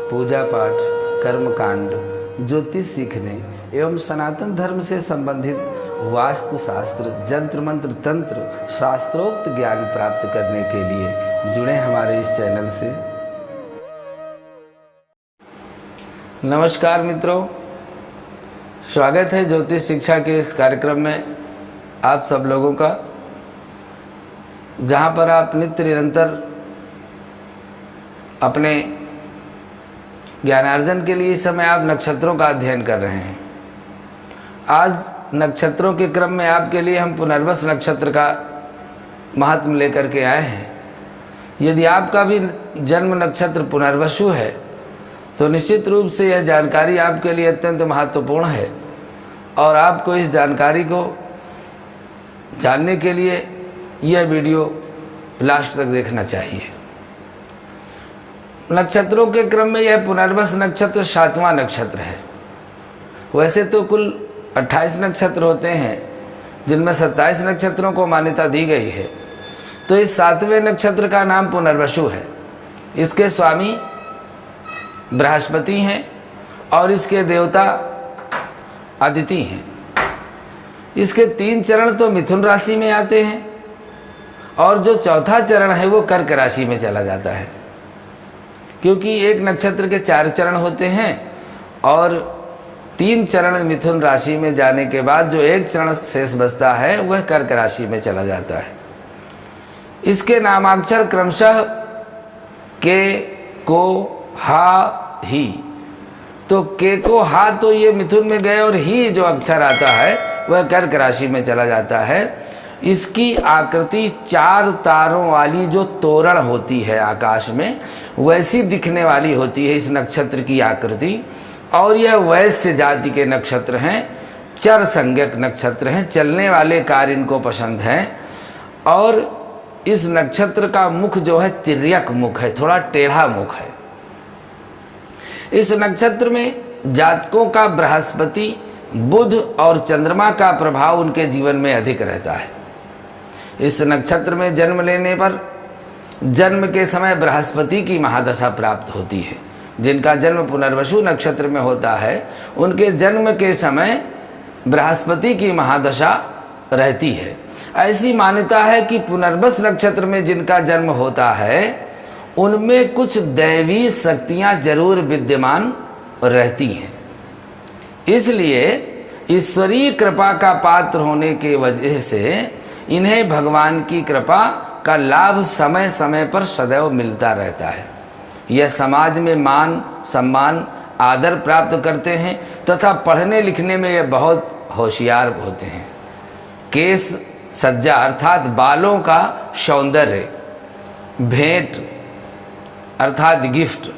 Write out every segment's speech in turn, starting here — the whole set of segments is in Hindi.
पूजा पाठ, कर्मकांड, ज्योतिष सीखने एवं सनातन धर्म से संबंधित वास्तु शास्त्र, जंत्र मंत्र, तंत्र, शास्त्रोक्त ज्ञान प्राप्त करने के लिए जुड़े हमारे इस चैनल से। नमस्कार मित्रों, स्वागत है ज्योतिष शिक्षा के इस कार्यक्रम में आप सब लोगों का, जहाँ पर आप नित्य निरंतर अपने ज्ञानार्जन के लिए इस समय आप नक्षत्रों का अध्ययन कर रहे हैं। आज नक्षत्रों के क्रम में आपके लिए हम पुनर्वस नक्षत्र का महात्म लेकर के आए हैं। यदि आपका भी जन्म नक्षत्र पुनर्वसु है तो निश्चित रूप से यह जानकारी आपके लिए अत्यंत महत्वपूर्ण है और आपको इस जानकारी को जानने के लिए यह वीडियो लास्ट तक देखना चाहिए। नक्षत्रों के क्रम में यह पुनर्वस नक्षत्र 7वां नक्षत्र है। वैसे तो कुल 28 नक्षत्र होते हैं, जिनमें 27 नक्षत्रों को मान्यता दी गई है। तो इस 7वें नक्षत्र का नाम पुनर्वसु है। इसके स्वामी बृहस्पति हैं और इसके देवता अदिति हैं। इसके 3 चरण तो मिथुन राशि में आते हैं और जो चौथा चरण है वो कर्क राशि में चला जाता है, क्योंकि एक नक्षत्र के 4 चरण होते हैं और 3 चरण मिथुन राशि में जाने के बाद जो एक चरण शेष बचता है वह कर्क राशि में चला जाता है। इसके नामाक्षर क्रमशः के, को, हा, ही। तो के को हा तो ये मिथुन में गए और ही जो अक्षर आता है वह कर्क राशि में चला जाता है। इसकी आकृति 4 तारों वाली जो तोरण होती है आकाश में, वैसी दिखने वाली होती है इस नक्षत्र की आकृति। और यह वैश्य जाति के नक्षत्र हैं, चर संज्ञक नक्षत्र हैं, चलने वाले कार्य इनको पसंद हैं। और इस नक्षत्र का मुख जो है तिर्यक मुख है, थोड़ा टेढ़ा मुख है। इस नक्षत्र में जातकों का बृहस्पति, बुध और चंद्रमा का प्रभाव उनके जीवन में अधिक रहता है। इस नक्षत्र में जन्म लेने पर जन्म के समय बृहस्पति की महादशा प्राप्त होती है। जिनका जन्म पुनर्वसु नक्षत्र में होता है उनके जन्म के समय बृहस्पति की महादशा रहती है। ऐसी मान्यता है कि पुनर्वस नक्षत्र में जिनका जन्म होता है उनमें कुछ दैवी शक्तियां जरूर विद्यमान रहती हैं। इसलिए ईश्वरीय कृपा का पात्र होने की वजह से इन्हें भगवान की कृपा का लाभ समय समय पर सदैव मिलता रहता है। यह समाज में मान, सम्मान, आदर प्राप्त करते हैं तथा पढ़ने लिखने में यह बहुत होशियार होते हैं। केश सज्जा अर्थात बालों का सौंदर्य, भेंट अर्थात गिफ्ट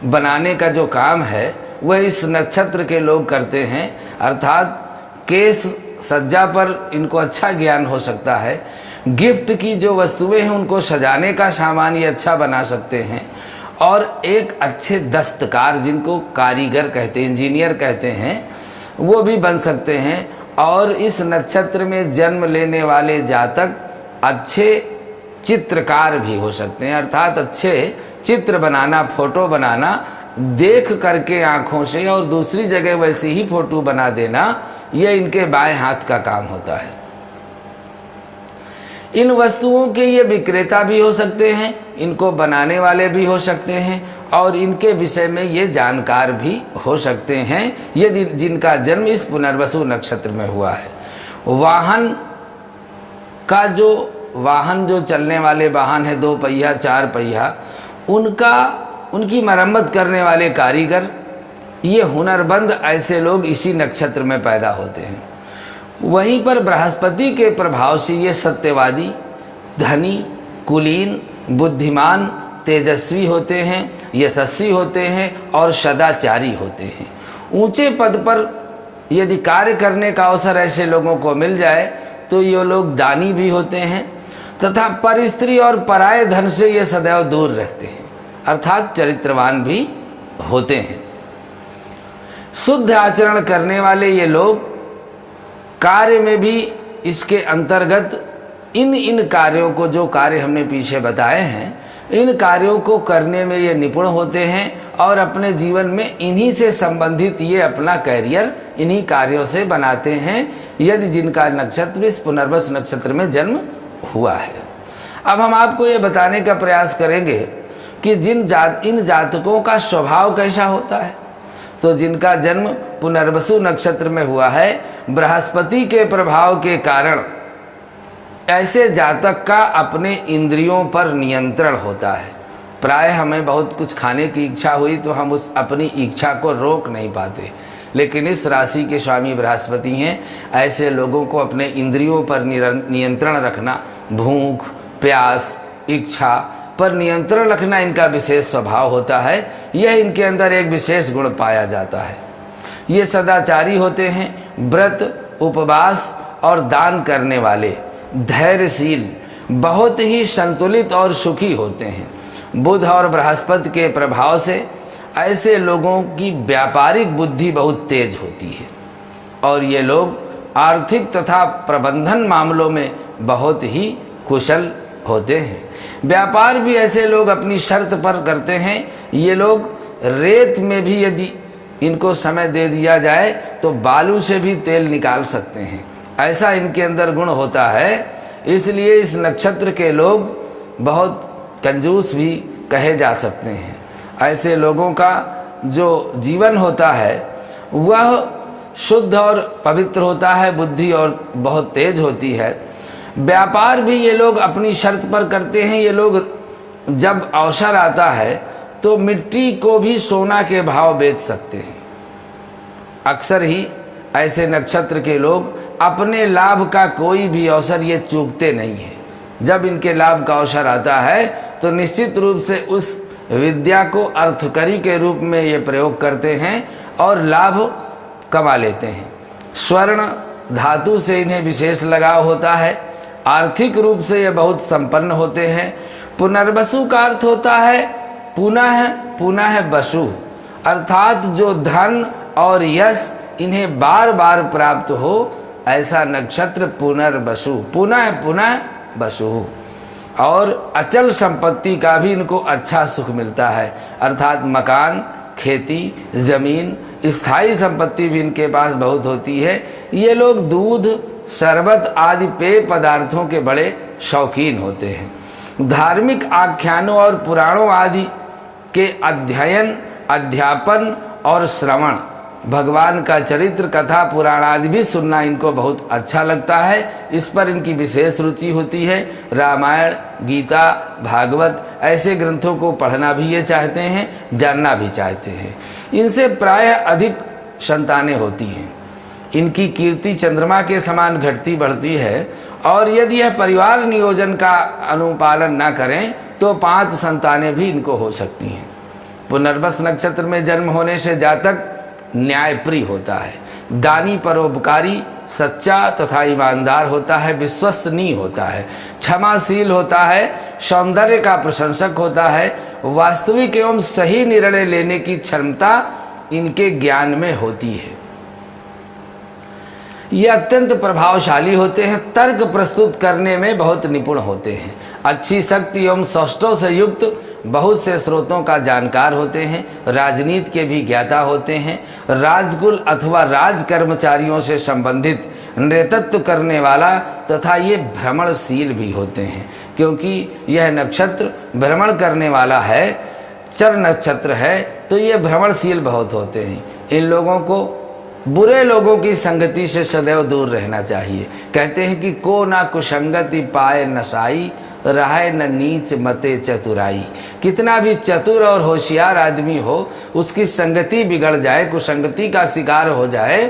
बनाने का जो काम है वह इस नक्षत्र के लोग करते हैं। अर्थात केश सज्जा पर इनको अच्छा ज्ञान हो सकता है। गिफ्ट की जो वस्तुएं हैं उनको सजाने का सामान ये अच्छा बना सकते हैं। और एक अच्छे दस्तकार, जिनको कारीगर कहते हैं, इंजीनियर कहते हैं, वो भी बन सकते हैं। और इस नक्षत्र में जन्म लेने वाले जातक अच्छे चित्रकार भी हो सकते हैं। अर्थात अच्छे चित्र बनाना, फोटो बनाना, देख करके आँखों से और दूसरी जगह वैसी ही फोटो बना देना, यह इनके बाएं हाथ का काम होता है। इन वस्तुओं के ये विक्रेता भी हो सकते हैं, इनको बनाने वाले भी हो सकते हैं और इनके विषय में ये जानकार भी हो सकते हैं यदि जिनका जन्म इस पुनर्वसु नक्षत्र में हुआ है। वाहन जो चलने वाले वाहन है, 2 पहिया 4 पहिया, उनकी मरम्मत करने वाले कारीगर, ये हुनरबंद ऐसे लोग इसी नक्षत्र में पैदा होते हैं। वहीं पर बृहस्पति के प्रभाव से ये सत्यवादी, धनी, कुलीन, बुद्धिमान, तेजस्वी होते हैं, यशस्वी होते हैं और सदाचारी होते हैं। ऊंचे पद पर यदि कार्य करने का अवसर ऐसे लोगों को मिल जाए तो ये लोग दानी भी होते हैं तथा पर स्त्री और पराये धन से ये सदैव दूर रहते हैं, अर्थात चरित्रवान भी होते हैं। शुद्ध आचरण करने वाले ये लोग कार्य में भी इसके अंतर्गत इन कार्यों को, जो कार्य हमने पीछे बताए हैं, इन कार्यों को करने में ये निपुण होते हैं और अपने जीवन में इन्हीं से संबंधित ये अपना कैरियर इन्हीं कार्यों से बनाते हैं, यदि जिनका नक्षत्र इस पुनर्वसु नक्षत्र में जन्म हुआ है। अब हम आपको ये बताने का प्रयास करेंगे कि इन जातकों का स्वभाव कैसा होता है। तो जिनका जन्म पुनर्वसु नक्षत्र में हुआ है, बृहस्पति के प्रभाव के कारण ऐसे जातक का अपने इंद्रियों पर नियंत्रण होता है। प्राय हमें बहुत कुछ खाने की इच्छा हुई तो हम उस अपनी इच्छा को रोक नहीं पाते, लेकिन इस राशि के स्वामी बृहस्पति हैं। ऐसे लोगों को अपने इंद्रियों पर नियंत्रण रखना, भूख प्यास इच्छा पर नियंत्रण रखना इनका विशेष स्वभाव होता है। यह इनके अंदर एक विशेष गुण पाया जाता है। ये सदाचारी होते हैं, व्रत उपवास और दान करने वाले, धैर्यशील, बहुत ही संतुलित और सुखी होते हैं। बुध और बृहस्पति के प्रभाव से ऐसे लोगों की व्यापारिक बुद्धि बहुत तेज होती है और ये लोग आर्थिक तथा प्रबंधन मामलों में बहुत ही कुशल होते हैं। व्यापार भी ऐसे लोग अपनी शर्त पर करते हैं। ये लोग रेत में भी यदि इनको समय दे दिया जाए तो बालू से भी तेल निकाल सकते हैं, ऐसा इनके अंदर गुण होता है। इसलिए इस नक्षत्र के लोग बहुत कंजूस भी कहे जा सकते हैं। ऐसे लोगों का जो जीवन होता है वह शुद्ध और पवित्र होता है, बुद्धि और बहुत तेज होती है। व्यापार भी ये लोग अपनी शर्त पर करते हैं। ये लोग जब अवसर आता है तो मिट्टी को भी सोना के भाव बेच सकते हैं। अक्सर ही ऐसे नक्षत्र के लोग अपने लाभ का कोई भी अवसर ये चूकते नहीं हैं। जब इनके लाभ का अवसर आता है तो निश्चित रूप से उस विद्या को अर्थकरी के रूप में ये प्रयोग करते हैं और लाभ कमा लेते हैं। स्वर्ण धातु से इन्हें विशेष लगाव होता है। आर्थिक रूप से ये बहुत संपन्न होते हैं। पुनर्वसु का अर्थ होता है पुनः वसु, अर्थात जो धन और यश इन्हें बार बार प्राप्त हो, ऐसा नक्षत्र पुनर्वसु, पुनः वसु। और अचल संपत्ति का भी इनको अच्छा सुख मिलता है, अर्थात मकान, खेती, जमीन, स्थायी संपत्ति भी इनके पास बहुत होती है। ये लोग दूध, शरबत आदि पेय पदार्थों के बड़े शौकीन होते हैं। धार्मिक आख्यानों और पुराणों आदि के अध्ययन, अध्यापन और श्रवण, भगवान का चरित्र, कथा, पुराण आदि भी सुनना इनको बहुत अच्छा लगता है। इस पर इनकी विशेष रुचि होती है। रामायण, गीता, भागवत ऐसे ग्रंथों को पढ़ना भी ये चाहते हैं, जानना भी चाहते हैं। इनसे प्रायः अधिक संतानें होती हैं। इनकी कीर्ति चंद्रमा के समान घटती बढ़ती है और यदि यह परिवार नियोजन का अनुपालन न करें तो 5 संतानें भी इनको हो सकती हैं। पुनर्वसु नक्षत्र में जन्म होने से जातक न्यायप्रिय होता है, दानी, परोपकारी, सच्चा तथा ईमानदार होता है, विश्वसनीय होता है, क्षमाशील होता है, सौंदर्य का प्रशंसक होता है, वास्तविक एवं सही निर्णय लेने की क्षमता इनके ज्ञान में होती है। ये अत्यंत प्रभावशाली होते हैं, तर्क प्रस्तुत करने में बहुत निपुण होते हैं, अच्छी शक्ति एवं शस्त्रों से युक्त बहुत से स्रोतों का जानकार होते हैं, राजनीति के भी ज्ञाता होते हैं, राजकुल अथवा राज कर्मचारियों से संबंधित नेतृत्व करने वाला तथा ये भ्रमणशील भी होते हैं, क्योंकि यह नक्षत्र भ्रमण करने वाला है, चर नक्षत्र है, तो ये भ्रमणशील बहुत होते हैं। इन लोगों को बुरे लोगों की संगति से सदैव दूर रहना चाहिए। कहते हैं कि को ना कुसंगति पाए नशाई, रहे न नीच मते चतुराई। कितना भी चतुर और होशियार आदमी हो, उसकी संगति बिगड़ जाए, कुसंगति का शिकार हो जाए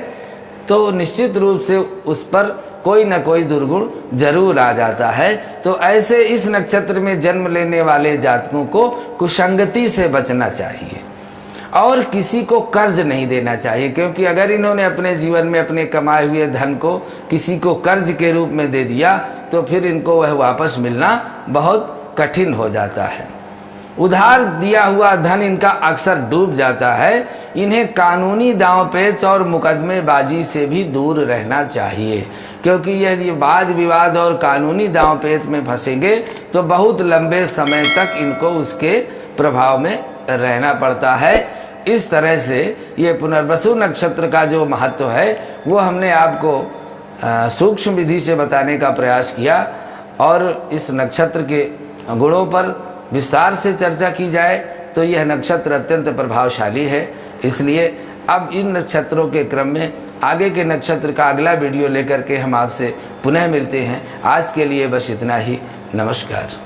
तो निश्चित रूप से उस पर कोई न कोई दुर्गुण जरूर आ जाता है। तो ऐसे इस नक्षत्र में जन्म लेने वाले जातकों को कुसंगति से बचना चाहिए और किसी को कर्ज नहीं देना चाहिए, क्योंकि अगर इन्होंने अपने जीवन में अपने कमाए हुए धन को किसी को कर्ज के रूप में दे दिया तो फिर इनको वह वापस मिलना बहुत कठिन हो जाता है। उधार दिया हुआ धन इनका अक्सर डूब जाता है। इन्हें कानूनी दांव पेच और मुकदमेबाजी से भी दूर रहना चाहिए, क्योंकि यदि वाद विवाद और कानूनी दांव पेच में फंसेंगे तो बहुत लंबे समय तक इनको उसके प्रभाव में रहना पड़ता है। इस तरह से ये पुनर्वसु नक्षत्र का जो महत्व है वो हमने आपको सूक्ष्म विधि से बताने का प्रयास किया। और इस नक्षत्र के गुणों पर विस्तार से चर्चा की जाए तो यह नक्षत्र अत्यंत प्रभावशाली है। इसलिए अब इन नक्षत्रों के क्रम में आगे के नक्षत्र का अगला वीडियो लेकर के हम आपसे पुनः मिलते हैं। आज के लिए बस इतना ही। नमस्कार।